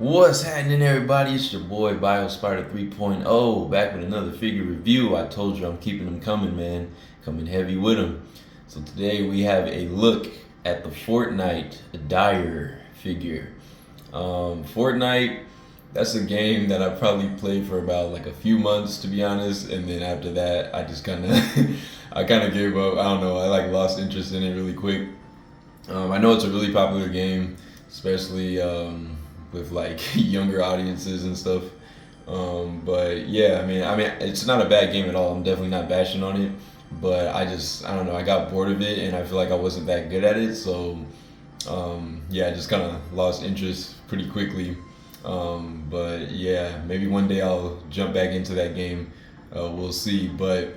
What's happening, everybody? It's your boy BioSpider 3.0 back with another figure review. I told you I'm keeping them coming, man. Coming heavy with them. So today we have a look at the Fortnite DIRE figure. Fortnite, that's a game that I probably played for about like a few months, to be honest, and then after that I just kind of I kind of gave up. I don't know. I like lost interest in it really quick. I know it's a really popular game, especially with like younger audiences and stuff. But yeah, I mean, it's not a bad game at all. I'm definitely not bashing on it, but I don't know. I got bored of it, and I feel like I wasn't that good at it. So yeah, I just kind of lost interest pretty quickly. But yeah, maybe one day I'll jump back into that game. We'll see. But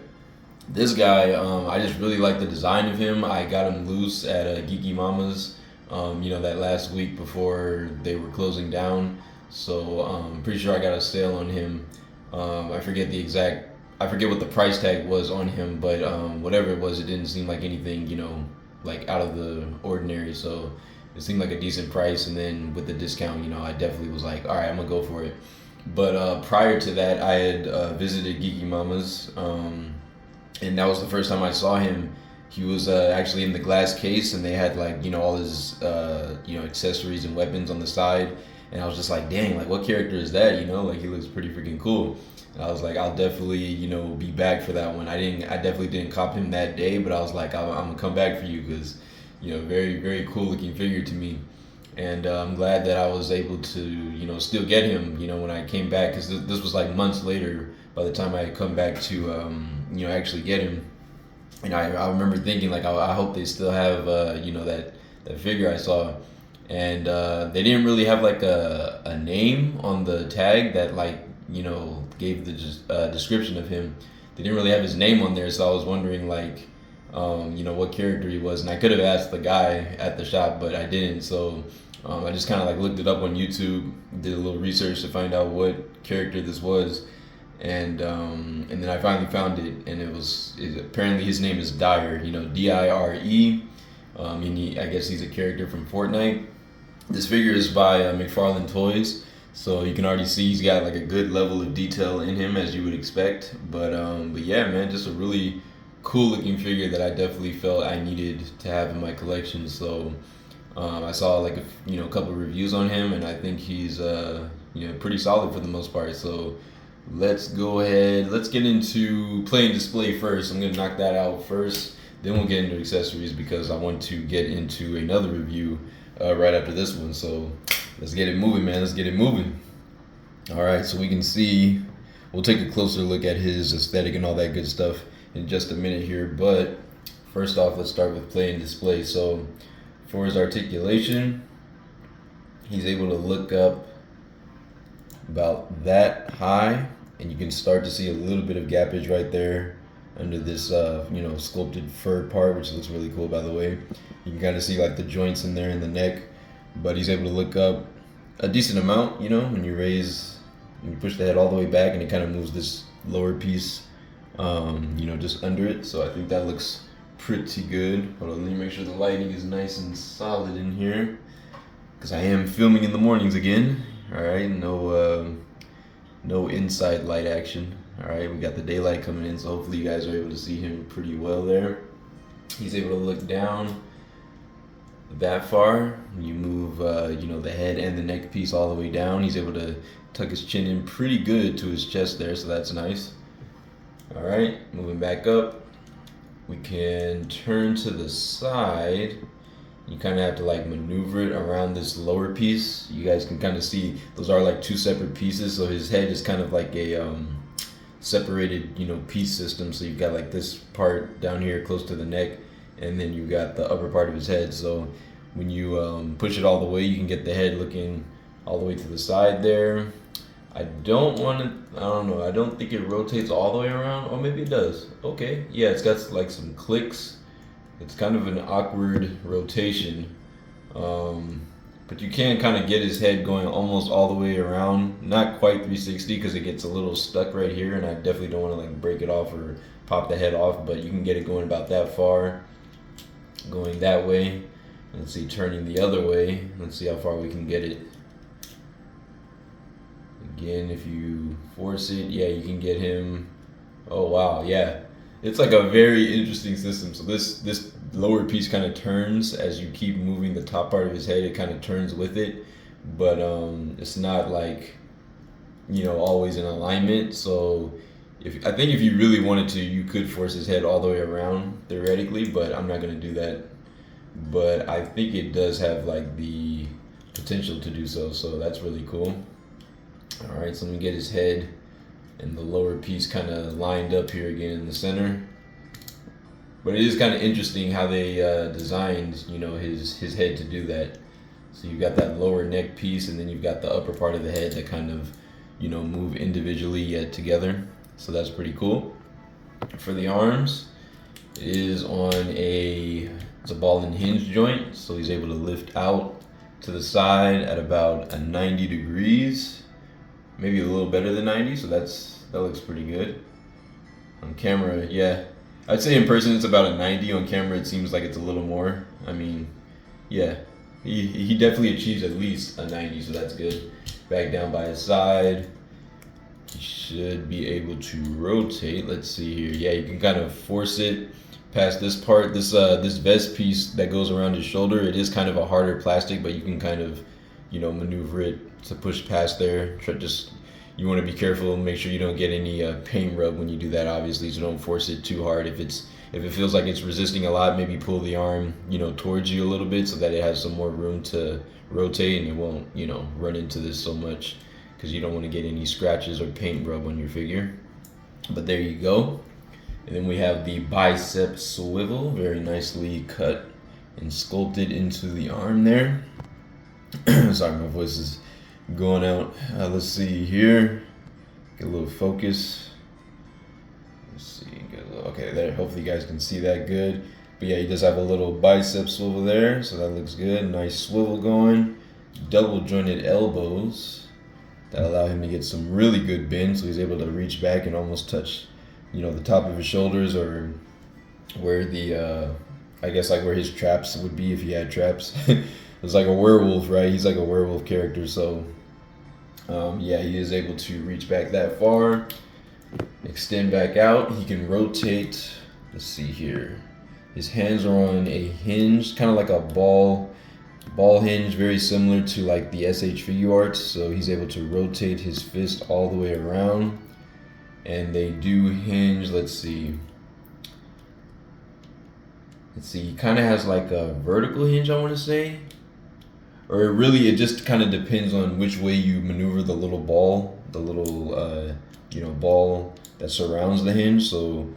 this guy, I just really like the design of him. I got him loose at Geeky Mama's, that last week before they were closing down. So I'm pretty sure I got a sale on him. I forget what the price tag was on him, but whatever it was, it didn't seem like anything, like out of the ordinary. So it seemed like a decent price. And then with the discount, I definitely was like, all right, I'm gonna go for it. But prior to that, I had visited Geeky Mama's. And that was the first time I saw him. He was actually in the glass case, and they had like all his accessories and weapons on the side. And I was just like, dang, like what character is that? Like he looks pretty freaking cool. And I was like, I'll definitely be back for that one. I definitely didn't cop him that day, but I was like, I'm gonna come back for you because very very cool looking figure to me. And I'm glad that I was able to still get him when I came back, because this was like months later by the time I had come back to actually get him. And I remember thinking like I hope they still have that figure I saw. And they didn't really have like a name on the tag that gave the description of him. They didn't really have his name on there, so I was wondering like what character he was. And I could have asked the guy at the shop, but I didn't. So I just kind of like looked it up on YouTube, did a little research to find out what character this was. And then I finally found it, and apparently his name is Dire, Dire. I guess he's a character from Fortnite. This figure is by Mcfarlane Toys, so you can already see he's got like a good level of detail in him, as you would expect. But yeah, man, just a really cool looking figure that I definitely felt I needed to have in my collection. So I saw like a couple reviews on him, and I think he's pretty solid for the most part. So let's go ahead. Let's get into play and display first. I'm gonna knock that out first. Then we'll get into accessories because I want to get into another review right after this one. So let's get it moving, man. Let's get it moving. All right, so we can see. We'll take a closer look at his aesthetic and all that good stuff in just a minute here. But first off, let's start with play and display. So for his articulation, he's able to look up about that high, and you can start to see a little bit of gappage right there under this sculpted fur part, which looks really cool, by the way. You can kind of see like the joints in there in the neck, but he's able to look up a decent amount when you push the head all the way back, and it kind of moves this lower piece just under it. So I think that looks pretty good. Hold on, let me make sure the lighting is nice and solid in here, because I am filming in the mornings again. All right, no inside light action. All right, we got the daylight coming in, so hopefully you guys are able to see him pretty well there. He's able to look down that far. You move, the head and the neck piece all the way down. He's able to tuck his chin in pretty good to his chest there, so that's nice. All right, moving back up, we can turn to the side. You kind of have to like maneuver it around this lower piece. You guys can kind of see those are like two separate pieces. So his head is kind of like a separated, piece system. So you've got like this part down here close to the neck, and then you've got the upper part of his head. So when you push it all the way, you can get the head looking all the way to the side there. I don't think it rotates all the way around. Or maybe it does. Okay, yeah, it's got like some clicks. It's kind of an awkward rotation, but you can kind of get his head going almost all the way around. Not quite 360 because it gets a little stuck right here, and I definitely don't want to like break it off or pop the head off, but you can get it going about that far, going that way. Let's see, turning the other way. Let's see how far we can get it. Again, if you force it, yeah, you can get him. Oh wow, yeah. It's like a very interesting system. So this lower piece kind of turns as you keep moving the top part of his head. It kind of turns with it, but it's not like, you know, always in alignment. So I think if you really wanted to, you could force his head all the way around theoretically, but I'm not gonna do that. But I think it does have like the potential to do so. So that's really cool. All right, so let me get his head and the lower piece kind of lined up here again in the center. But it is kind of interesting how they designed, you know, his head to do that. So you've got that lower neck piece, and then you've got the upper part of the head that kind of, you know, move individually yet together. So that's pretty cool. For the arms, it is on it's a ball and hinge joint, so he's able to lift out to the side at about a 90 degrees, maybe a little better than 90. So that looks pretty good. On camera, yeah, I'd say in person it's about a 90. On camera, it seems like it's a little more. I mean, yeah, he definitely achieves at least a 90, so that's good. Back down by his side. He should be able to rotate. Let's see here. Yeah, you can kind of force it past this part. This vest piece that goes around his shoulder, it is kind of a harder plastic, but you can kind of, you know, maneuver it to push past there. You want to be careful and make sure you don't get any paint rub when you do that, obviously, so don't force it too hard. If it feels like it's resisting a lot, maybe pull the arm, you know, towards you a little bit so that it has some more room to rotate and it won't, you know, run into this so much, because you don't want to get any scratches or paint rub on your figure. But there you go. And then we have the bicep swivel, very nicely cut and sculpted into the arm there. Sorry, my voice is going out. Let's see here. Get a little focus. Let's see. Okay, there. Hopefully you guys can see that good. But yeah, he does have a little bicep swivel there, so that looks good. Nice swivel going. Double jointed elbows that allow him to get some really good bend, so he's able to reach back and almost touch, you know, the top of his shoulders, or where the I guess like where his traps would be if he had traps. It's like a werewolf, right? He's like a werewolf character, so yeah, he is able to reach back that far, extend back out. He can rotate. Let's see here. His hands are on a hinge, kind of like a ball hinge, very similar to like the SH Figuarts. So he's able to rotate his fist all the way around, and they do hinge. Let's see. He kind of has like a vertical hinge, I want to say. Or really, it just kind of depends on which way you maneuver the little ball, you know, ball that surrounds the hinge. So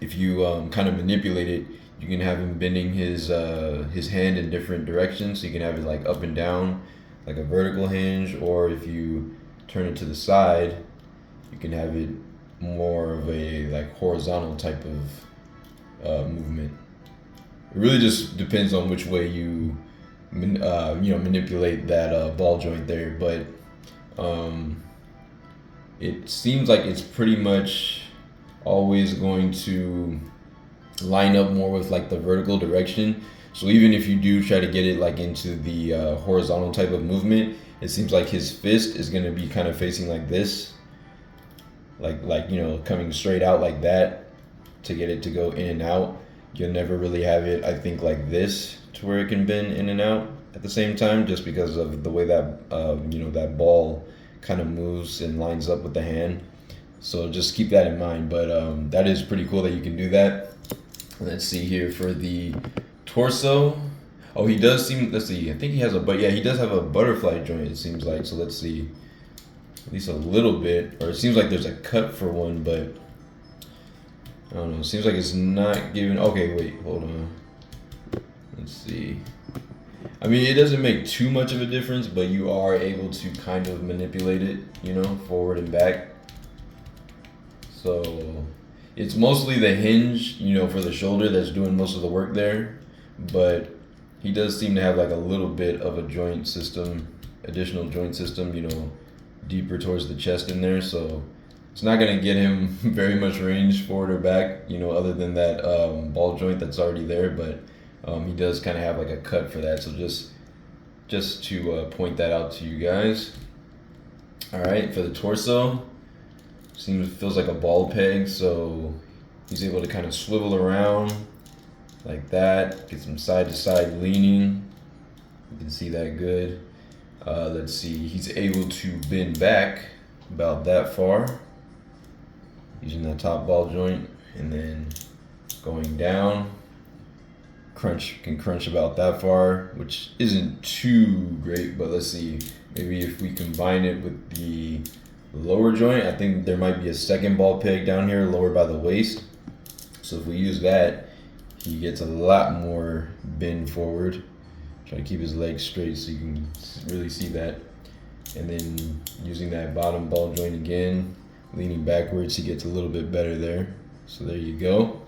if you kind of manipulate it, you can have him bending his hand in different directions. So you can have it like up and down, like a vertical hinge, or if you turn it to the side, you can have it more of a like horizontal type of movement. It really just depends on which way you manipulate that ball joint there, but it seems like it's pretty much always going to line up more with like the vertical direction. So even if you do try to get it like into the horizontal type of movement, it seems like his fist is going to be kind of facing like this, like you know, coming straight out like that to get it to go in and out. You'll never really have it, I think, like this to where it can bend in and out at the same time, just because of the way that you know, that ball kind of moves and lines up with the hand. So just keep that in mind. But that is pretty cool that you can do that. Let's see here for the torso. Oh, he does seem. Let's see. I think he has yeah, he does have a butterfly joint, it seems like. So let's see. At least a little bit, or it seems like there's a cut for one, but I don't know. It seems like it's not given. Okay, wait, hold on. Let's see. I mean, it doesn't make too much of a difference, but you are able to kind of manipulate it, you know, forward and back. So it's mostly the hinge, you know, for the shoulder that's doing most of the work there. But he does seem to have like a little bit of a joint system, additional joint system, you know, deeper towards the chest in there. So it's not going to get him very much range forward or back, you know, other than that ball joint that's already there. But he does kind of have like a cut for that. So just to point that out to you guys. All right, for the torso, feels like a ball peg, so he's able to kind of swivel around like that, get some side to side leaning. You can see that good. Let's see, he's able to bend back about that far using that top ball joint, and then going down, can crunch about that far, which isn't too great, but let's see, maybe if we combine it with the lower joint, I think there might be a second ball peg down here lower by the waist. So if we use that, he gets a lot more bend forward. Try to keep his legs straight so you can really see that. And then using that bottom ball joint again, leaning backwards, he gets a little bit better there. So there you go.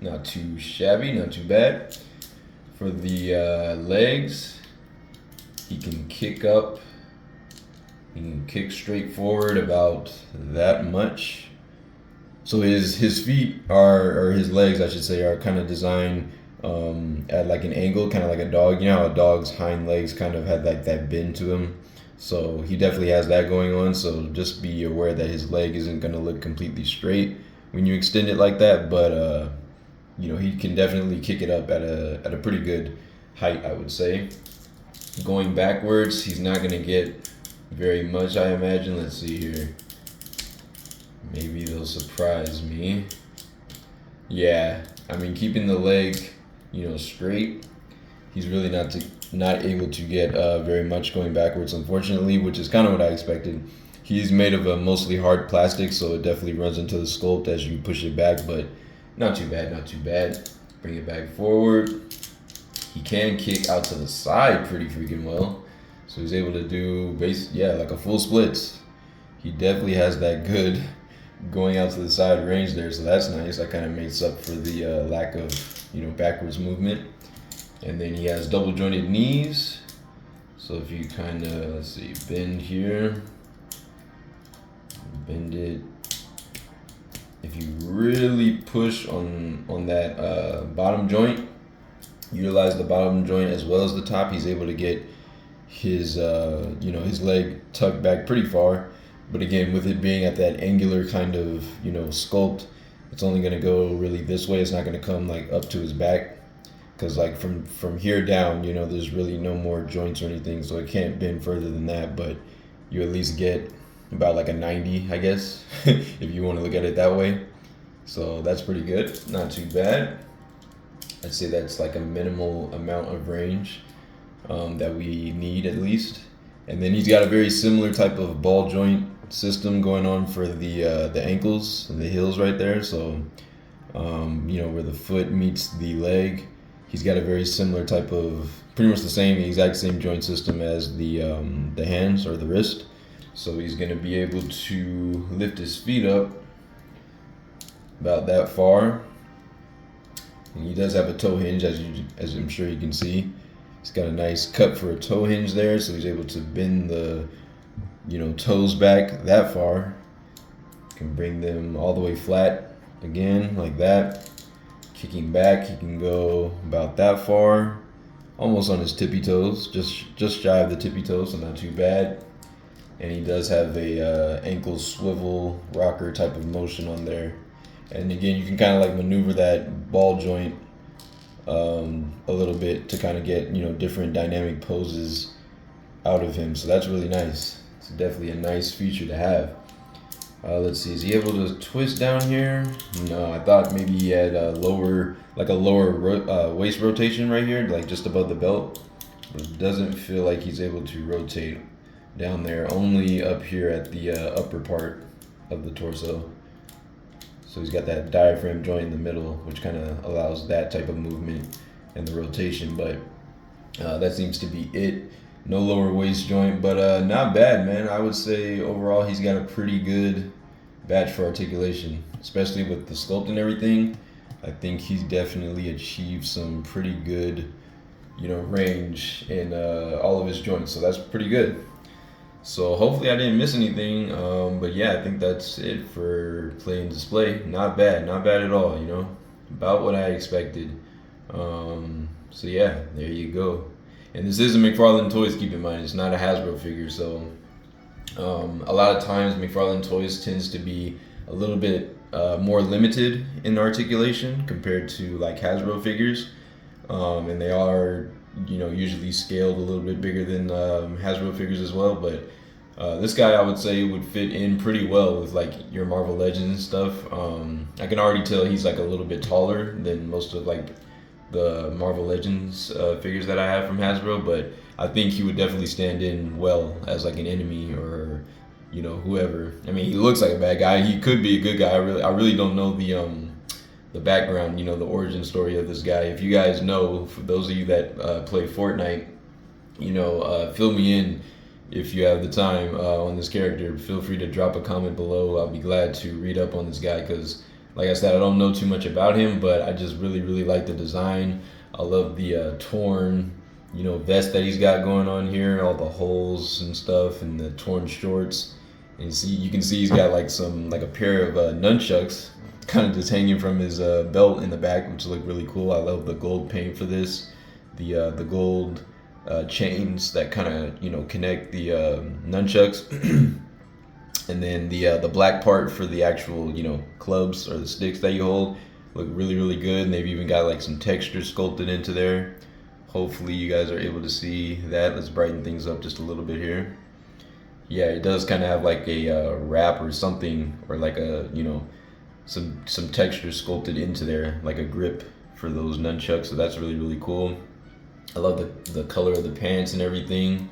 Not too shabby, not too bad. For the legs, he can kick up. He can kick straight forward about that much. So his feet or his legs, I should say, are kind of designed at like an angle, kind of like a dog. You know how a dog's hind legs kind of have like that bend to them. So he definitely has that going on. So just be aware that his leg isn't going to look completely straight when you extend it like that. But you know, he can definitely kick it up at a pretty good height, I would say. Going backwards, he's not going to get very much, I imagine. Let's see here. Maybe they'll surprise me. Yeah, I mean, keeping the leg, you know, straight, he's really not able to get very much going backwards, unfortunately, which is kind of what I expected. He's made of a mostly hard plastic, so it definitely runs into the sculpt as you push it back, but not too bad, not too bad. Bring it back forward. He can kick out to the side pretty freaking well. So he's able to do like a full splits. He definitely has that good going out to the side range there, so that's nice. That kind of makes up for the lack of, you know, backwards movement. And then he has double jointed knees. So if you kind of, let's see, bend here, bend it. If you really push on that bottom joint, utilize the bottom joint as well as the top, he's able to get his you know, his leg tucked back pretty far. But again, with it being at that angular kind of, you know, sculpt, it's only going to go really this way. It's not going to come like up to his back, because like from here down, you know, there's really no more joints or anything, so it can't bend further than that. But you at least get about like a 90, I guess, if you want to look at it that way. So that's pretty good, not too bad. I'd say that's like a minimal amount of range that we need at least. And then he's got a very similar type of ball joint system going on for the ankles and the heels right there. So you know, where the foot meets the leg, he's got a very similar type of, pretty much the exact same joint system as the hands or the wrist. So he's going to be able to lift his feet up about that far. And he does have a toe hinge, as I'm sure you can see. He's got a nice cut for a toe hinge there, so he's able to bend the, you know, toes back that far. Can bring them all the way flat again, like that. Kicking back, he can go about that far, almost on his tippy toes, just shy of the tippy toes, so not too bad. And he does have a ankle swivel rocker type of motion on there. And again, you can kind of like maneuver that ball joint a little bit to kind of get, you know, different dynamic poses out of him. So that's really nice. It's definitely a nice feature to have. Let's see, is he able to twist down here? No, I thought maybe he had a lower waist rotation right here, like just above the belt. But it doesn't feel like he's able to rotate down there, only up here at the upper part of the torso. So he's got that diaphragm joint in the middle, which kind of allows that type of movement and the rotation. But that seems to be it. No lower waist joint, but not bad, man. I would say overall he's got a pretty good batch for articulation, especially with the sculpt and everything. I think he's definitely achieved some pretty good, you know, range in all of his joints. So that's pretty good. So hopefully I didn't miss anything, but yeah, I think that's it for play and display. Not bad at all, you know, about what I expected. So yeah, there you go. And this is a Mcfarlane Toys, keep in mind, it's not a Hasbro figure, so A lot of times McFarlane Toys tends to be a little bit more limited in articulation compared to like Hasbro figures, and they are, usually scaled a little bit bigger than Hasbro figures as well. But this guy, I would say, would fit in pretty well with like your Marvel Legends stuff. I can already tell he's like a little bit taller than most of like the Marvel Legends figures that I have from Hasbro, but I think he would definitely stand in well as like an enemy or whoever. I mean, he looks like a bad guy. He could be a good guy. I really don't know the background, the origin story of this guy. If you guys know, for those of you that play Fortnite, fill me in if you have the time on this character. Feel free to drop a comment below. I'll be glad to read up on this guy because, like I said, I don't know too much about him, but I just really, really like the design. I love the torn, vest that he's got going on here, all the holes and stuff, and the torn shorts. And you can see he's got like a pair of nunchucks kind of just hanging from his belt in the back, which look really cool. I love the gold paint for this, the gold chains that kind of connect the nunchucks, and then the black part for the actual clubs or the sticks that you hold look really, really good. And they've even got like some texture sculpted into there. Hopefully you guys are able to see that. Let's brighten things up just a little bit here. Yeah, it does kind of have like a wrap or something, or like a some texture sculpted into there, like a grip for those nunchucks. So that's really, really cool. I love the color of the pants and everything.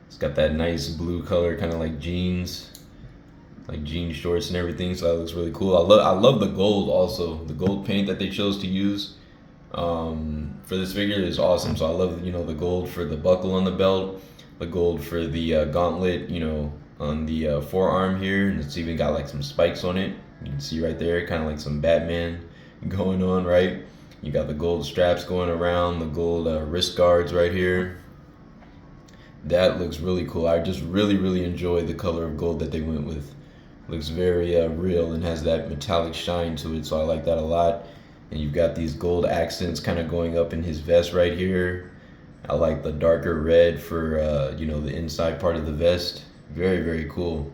It's got that nice blue color, kind of like jeans, like jean shorts and everything. So that looks really cool. I love the gold also. The gold paint that they chose to use for this figure is awesome. So I love the gold for the buckle on the belt, the gold for the gauntlet, on the forearm here, and it's even got like some spikes on it. You can see right there, kind of like some Batman going on, right? You got the gold straps going around, the gold wrist guards right here. That looks really cool. I just really, really enjoy the color of gold that they went with. Looks very real and has that metallic shine to it, so I like that a lot. And you've got these gold accents kind of going up in his vest right here. I like the darker red for the inside part of the vest. Very, very cool.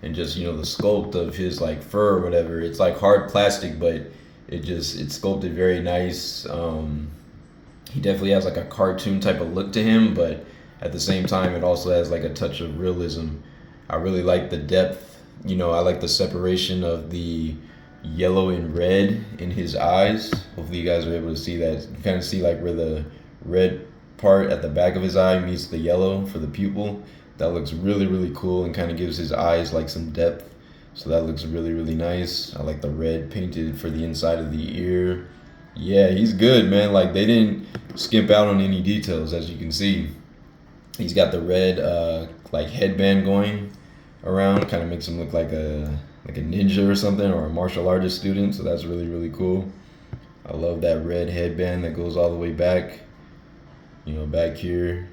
And just the sculpt of his like fur or whatever, it's like hard plastic, but it's sculpted very nice. He definitely has like a cartoon type of look to him, but at the same time it also has like a touch of realism. I really like the depth. I like the separation of the yellow and red in his eyes. Hopefully you guys are able to see that. You kind of see like where the red part at the back of his eye meets the yellow for the pupil. That looks really, really cool and kind of gives his eyes like some depth. So that looks really, really nice. I like the red painted for the inside of the ear. Yeah, he's good, man. Like, they didn't skimp out on any details, as you can see. He's got the red like headband going around, kind of makes him look like a ninja or something, or a martial artist student. So that's really, really cool. I love that red headband that goes all the way back, back here.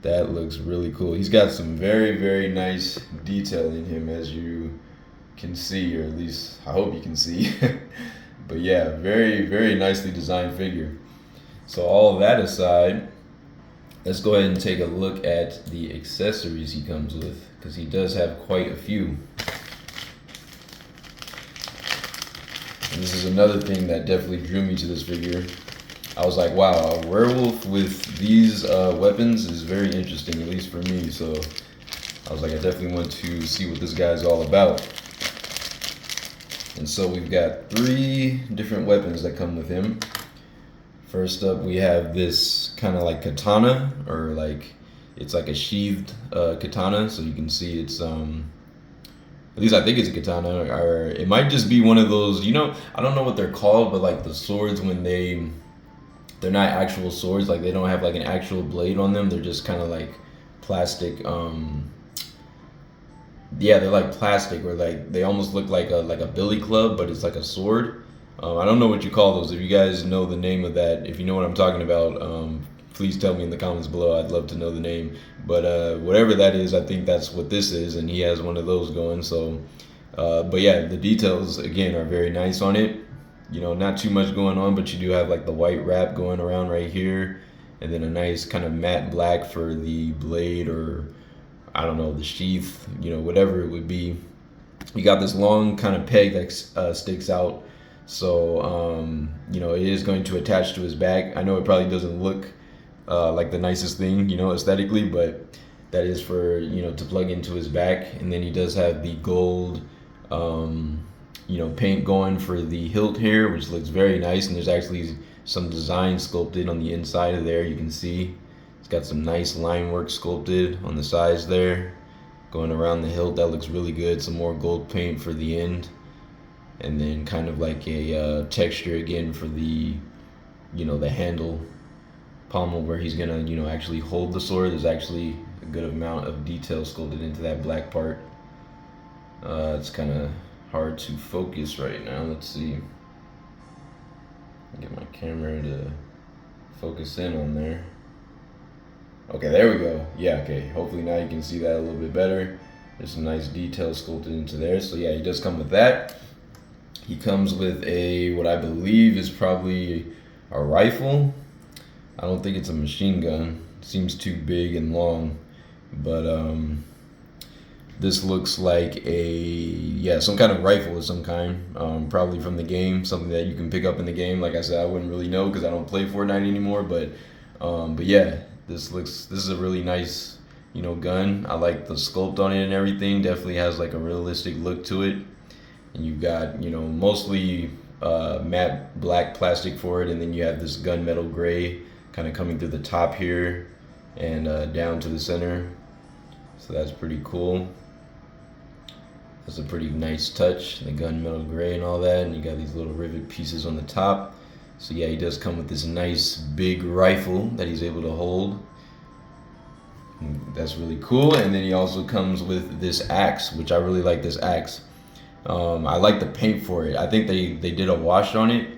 That looks really cool. He's got some very, very nice detail in him, as you can see, or at least I hope you can see. But yeah, very, very nicely designed figure. So all of that aside, let's go ahead and take a look at the accessories he comes with, because he does have quite a few. And this is another thing that definitely drew me to this figure. I was like, wow, a werewolf with these weapons is very interesting, at least for me. So I was like, I definitely want to see what this guy's all about. And so we've got 3 different weapons that come with him. First up, we have this kind of like katana, or like it's like a sheathed katana. So you can see it's at least I think it's a katana, or it might just be one of those, I don't know what they're called, but like the swords when they're not actual swords, like they don't have like an actual blade on them. They're just kind of like plastic. Yeah, they're like plastic, or like they almost look like a billy club, but it's like a sword. I don't know what you call those. If you guys know the name of that, if you know what I'm talking about, please tell me in the comments below. I'd love to know the name. But whatever that is, I think that's what this is, and he has one of those going. So, but yeah, the details again are very nice on it. Not too much going on, but you do have like the white wrap going around right here, and then a nice kind of matte black for the blade, or I don't know, the sheath, whatever it would be. You got this long kind of peg that sticks out. So, it is going to attach to his back. I know it probably doesn't look like the nicest thing, aesthetically, but that is for, to plug into his back. And then he does have the gold, paint going for the hilt here, which looks very nice. And there's actually some design sculpted on the inside of there. You can see it's got some nice line work sculpted on the sides there, going around the hilt. That looks really good. Some more gold paint for the end, and then kind of like a texture again for the, the handle pommel where he's gonna, actually hold the sword. There's actually a good amount of detail sculpted into that black part. It's kind of hard to focus right now. Let's see. Get my camera to focus in on there. Okay, there we go. Yeah, okay. Hopefully now you can see that a little bit better. There's some nice detail sculpted into there. So yeah, he does come with that. He comes with what I believe is probably a rifle. I don't think it's a machine gun. It seems too big and long. But this looks like some kind of rifle of some kind, probably from the game, something that you can pick up in the game. Like I said, I wouldn't really know because I don't play Fortnite anymore, but yeah, this is a really nice, gun. I like the sculpt on it and everything. Definitely has like a realistic look to it. And you've got, mostly matte black plastic for it, and then you have this gunmetal gray kind of coming through the top here and down to the center. So that's pretty cool. That's a pretty nice touch, the gunmetal gray and all that, and you got these little rivet pieces on the top. So yeah, he does come with this nice big rifle that he's able to hold. That's really cool. And then he also comes with this axe, which I really like this axe. I like the paint for it. I think they did a wash on it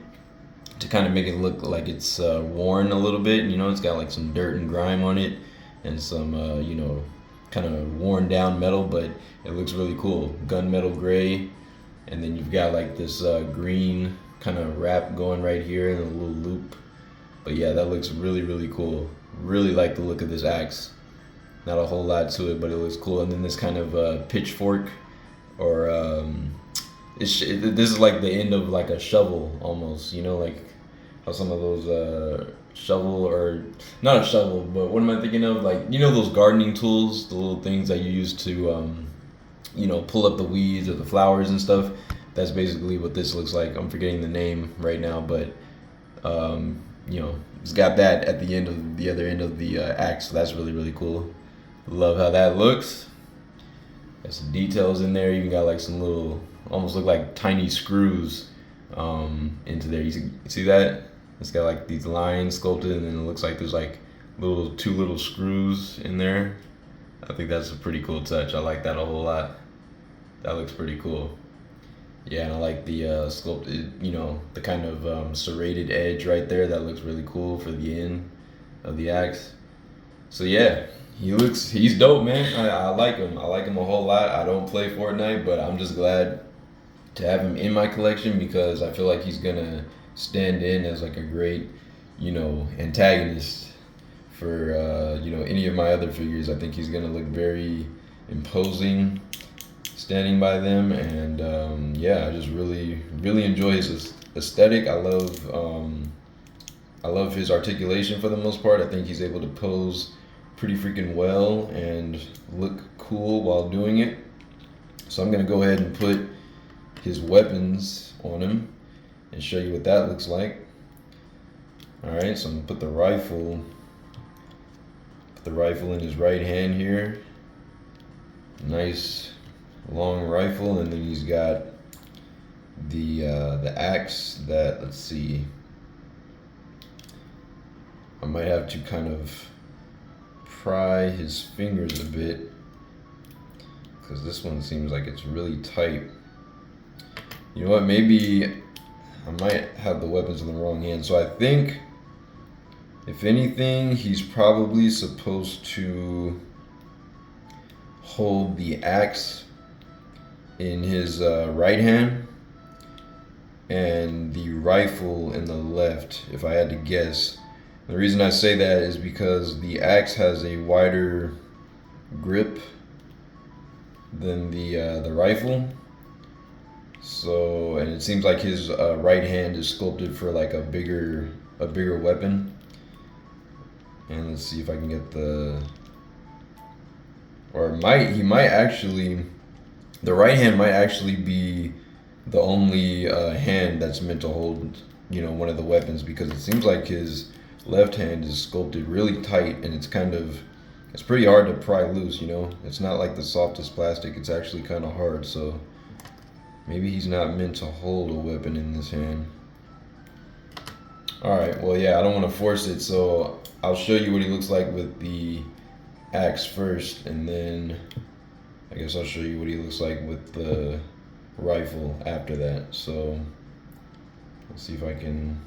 to kind of make it look like it's worn a little bit. It's got like some dirt and grime on it and some, kind of worn down metal, but it looks really cool. Gunmetal gray, and then you've got like this green kind of wrap going right here in a little loop. But yeah, that looks really, really cool. Really like the look of this axe. Not a whole lot to it, but it looks cool. And then this kind of pitchfork, or this is like the end of like a shovel almost. Like how some of those shovel, or not a shovel, but what am I thinking of? Like, those gardening tools, the little things that you use to, pull up the weeds or the flowers and stuff. That's basically what this looks like. I'm forgetting the name right now, but, it's got that at the other end of the axe. So that's really, really cool. Love how that looks. Got some details in there. Even got like some little, almost look like tiny screws into there. You see that? It's got like these lines sculpted, and then it looks like there's like two little screws in there. I think that's a pretty cool touch. I like that a whole lot. That looks pretty cool. Yeah, and I like the sculpted, the kind of serrated edge right there. That looks really cool for the end of the axe. So yeah, he's dope, man. I like him. I like him a whole lot. I don't play Fortnite, but I'm just glad to have him in my collection because I feel like he's gonna stand in as like a great, antagonist for any of my other figures. I think he's gonna look very imposing standing by them, and yeah, I just really, really enjoy his aesthetic. I love his articulation for the most part. I think he's able to pose pretty freaking well and look cool while doing it. So I'm gonna go ahead and put his weapons on him and show you what that looks like. Alright, so I'm gonna put the rifle in his right hand here. Nice long rifle, and then he's got the axe that, let's see, I might have to kind of pry his fingers a bit because this one seems like it's really tight. You know what, maybe I might have the weapons in the wrong hand. So I think, if anything, he's probably supposed to hold the axe in his right hand and the rifle in the left, if I had to guess. The reason I say that is because the axe has a wider grip than the rifle. So, and it seems like his right hand is sculpted for like a bigger weapon. And let's see if I can get the, or he might actually, the right hand might actually be the only hand that's meant to hold, one of the weapons, because it seems like his left hand is sculpted really tight, and it's pretty hard to pry loose. It's not like the softest plastic. It's actually kind of hard. So maybe he's not meant to hold a weapon in this hand. All right. Well, yeah, I don't want to force it, so I'll show you what he looks like with the axe first, and then I guess I'll show you what he looks like with the rifle after that. So let's see if I can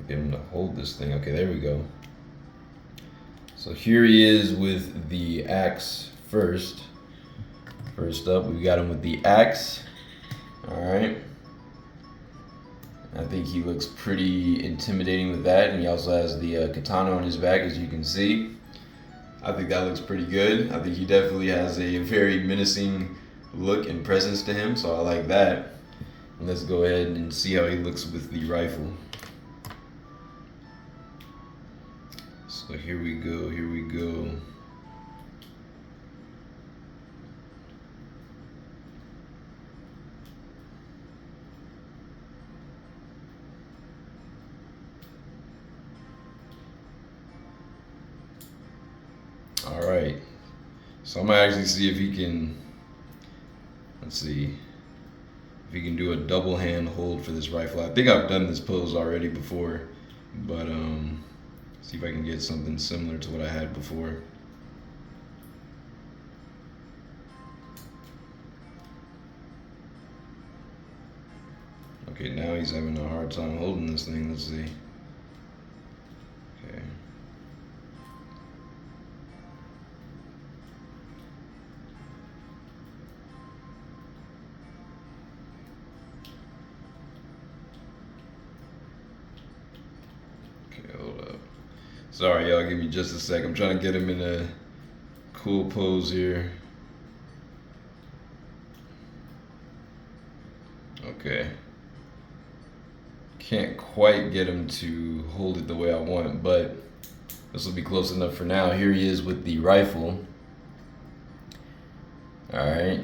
get him to hold this thing. Okay, there we go. So here he is with the axe first. First up, we got him with the axe. All right. I think he looks pretty intimidating with that, and he also has the katana on his back, as you can see. I think that looks pretty good. I think he definitely has a very menacing look and presence to him, so I like that. And let's go ahead and see how he looks with the rifle. So here we go, here we go. All right, so I'm gonna actually see if he can, let's see, if he can do a double hand hold for this rifle. I think I've done this pose already before, but see if I can get something similar to what I had before. Okay, now he's having a hard time holding this thing. Let's see. Okay. Hold up. Sorry, y'all. Give me just a sec. I'm trying to get him in a cool pose here. Okay. Can't quite get him to hold it the way I want, but this will be close enough for now. Here he is with the rifle. All right.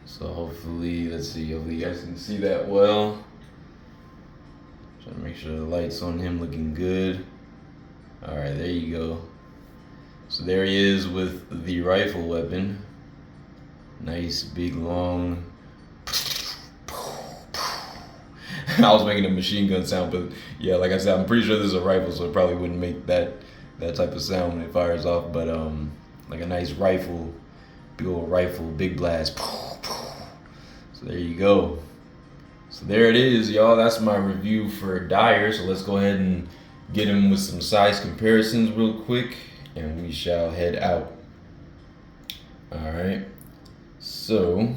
So hopefully, let's see. Hopefully you guys can see that well. Trying to make sure the light's on him, looking good. All right, there you go. So there he is with the rifle weapon. Nice, big, long. I was making a machine gun sound, but yeah, like I said, I'm pretty sure this is a rifle, so it probably wouldn't make that type of sound when it fires off. But like a nice rifle, big old rifle, big blast. So there you go. So there it is, y'all. That's my review for Dire. So let's go ahead and get him with some size comparisons real quick, and we shall head out. All right. So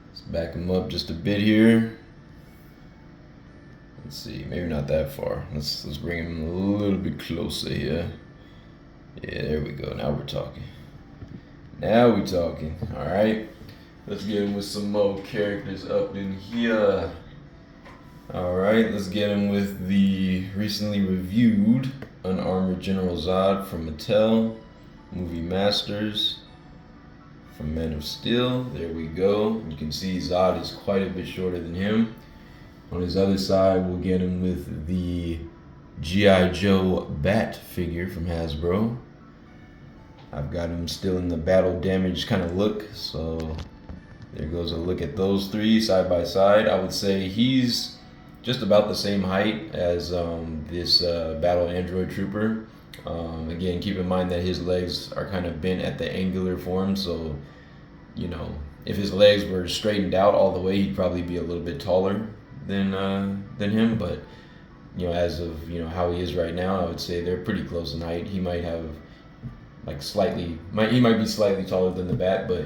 let's back him up just a bit here. Let's see, maybe not that far. Let's bring him a little bit closer here. Yeah, there we go. Now we're talking. Now we're talking. All right. Let's get him with some more characters up in here. All right, let's get him with the recently reviewed Unarmored General Zod from Mattel, Movie Masters, from Man of Steel. There we go. You can see Zod is quite a bit shorter than him. On his other side, we'll get him with the G.I. Joe Bat figure from Hasbro. I've got him still in the battle damaged kind of look, so there goes a look at those three side by side. I would say he's just about the same height as this Battle Android Trooper. Again, keep in mind that his legs are kind of bent at the angular form, so, you know, if his legs were straightened out all the way, he'd probably be a little bit taller than him, but you know, as of how he is right now, I would say they're pretty close in height. He might have like he might be slightly taller than the Bat, but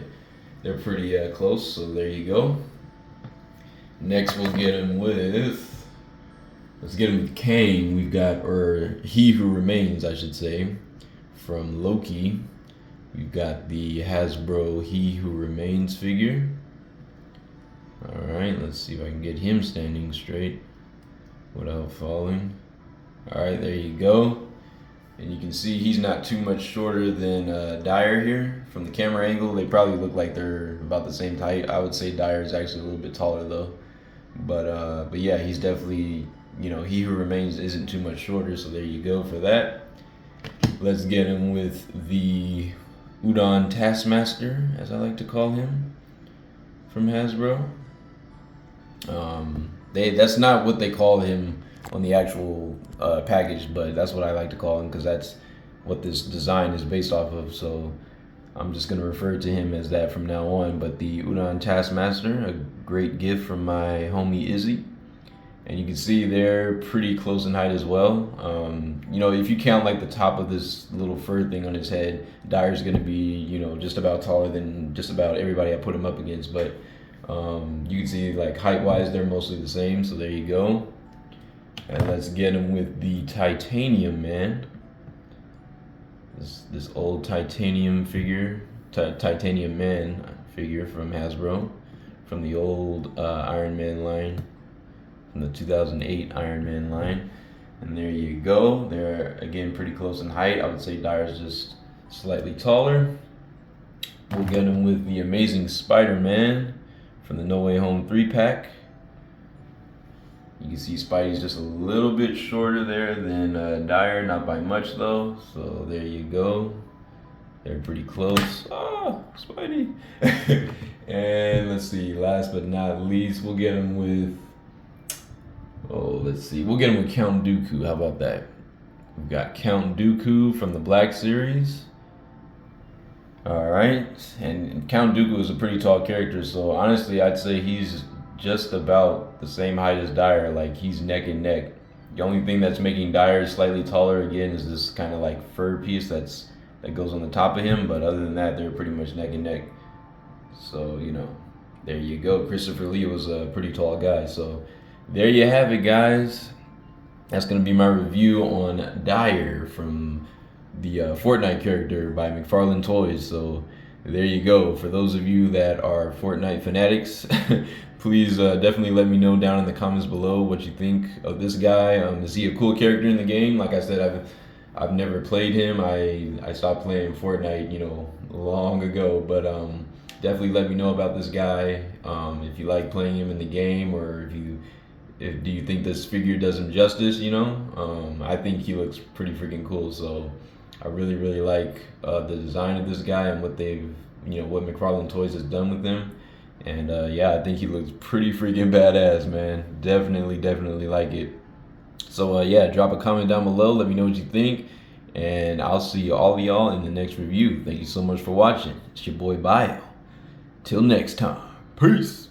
they're pretty close. So there you go. Next, we'll get him with. Let's get him with Kang. We've got, or He Who Remains, I should say, from Loki. We've got the Hasbro He Who Remains figure. Alright, let's see if I can get him standing straight without falling. Alright, there you go. And you can see he's not too much shorter than Dire here. From the camera angle, they probably look like they're about the same height. I would say Dire is actually a little bit taller though. But yeah, he's definitely, you know, He Who Remains isn't too much shorter, so there you go for that. Let's get him with the Udon Taskmaster, as I like to call him, from Hasbro. That's not what they call him on the actual package, but that's what I like to call him because that's what this design is based off of. So I'm just gonna refer to him as that from now on. But the Udon Taskmaster, a great gift from my homie Izzy. And you can see they're pretty close in height as well. You know, if you count like the top of this little fur thing on his head, Dire's gonna be, you know, just about taller than just about everybody I put him up against. But you can see like height-wise, they're mostly the same. So there you go. And let's get him with the Titanium Man. This old Titanium figure, Titanium Man figure from Hasbro, from the old Iron Man line. From the 2008 Iron Man line. And there you go. They're again pretty close in height. I would say Dire's just slightly taller. We'll get him with the Amazing Spider-Man from the No Way Home 3-pack. You can see Spidey's just a little bit shorter there than Dire, not by much though. So there you go. They're pretty close. Oh, Spidey. And let's see, last but not least, we'll get him with, let's see. We'll get him with Count Dooku. How about that? We've got Count Dooku from the Black Series. Alright. And Count Dooku is a pretty tall character, so honestly, I'd say he's just about the same height as Dire. Like, he's neck and neck. The only thing that's making Dire slightly taller, again, is this kind of like fur piece that goes on the top of him. But other than that, they're pretty much neck and neck. So, you know, there you go. Christopher Lee was a pretty tall guy, so there you have it, guys. That's going to be my review on Dire from the Fortnite character by Mcfarlane Toys. So there you go. For those of you that are Fortnite fanatics, please definitely let me know down in the comments below what you think of this guy. Is he a cool character in the game? Like I said, I've never played him. I stopped playing Fortnite, you know, long ago. But definitely let me know about this guy. If you like playing him in the game, or do you think this figure does him justice, you know? I think he looks pretty freaking cool, so I really, really like the design of this guy and what what Mcfarlane Toys has done with him. And yeah, I think he looks pretty freaking badass, man. Definitely like it. So yeah, drop a comment down below, let me know what you think, and I'll see all of y'all in the next review. Thank you so much for watching. It's your boy Bio. Till next time, peace.